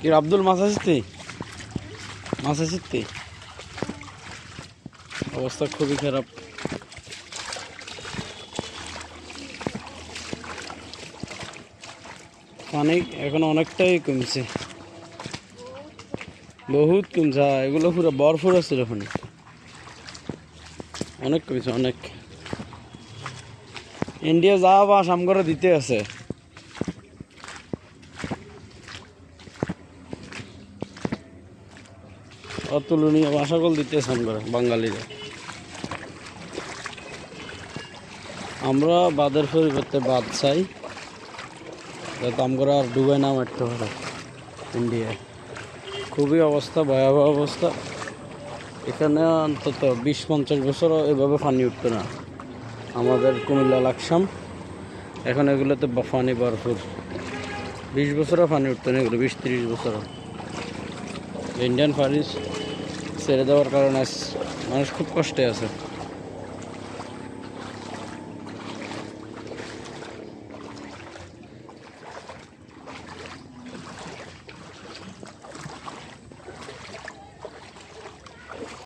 কি আব্দুল মাছ আসিস অবস্থা খুবই খারাপ। পানি এখন অনেকটাই কমছে, বহুত কমছে। এগুলো পুরো বরফ আছে ওখানে, অনেক কমছে অনেক। ইন্ডিয়া যা বা সাম করে দিতে আছে। অতুলনীয় ভাষাকল দিতে সাম করে বাঙালিরা। আমরা বাদের পরিবর্তে বাদ চাই, যাতে আমরা আর ডুবে না মারতে পারে ইন্ডিয়ায়। খুবই অবস্থা, ভয়াবহ অবস্থা। এখানে অন্তত 20-50 বছরও এভাবে পানি উঠতো না। আমাদের কুমিল্লা লাকসাম, এখন এগুলোতে পানি ভরপুর। 20 বছরও পানি উঠতো না এগুলো, 20-30 বছরও। ইন্ডিয়ান ফারিস ছেড়ে দেওয়ার কারণে মানুষ খুব কষ্টে আছে।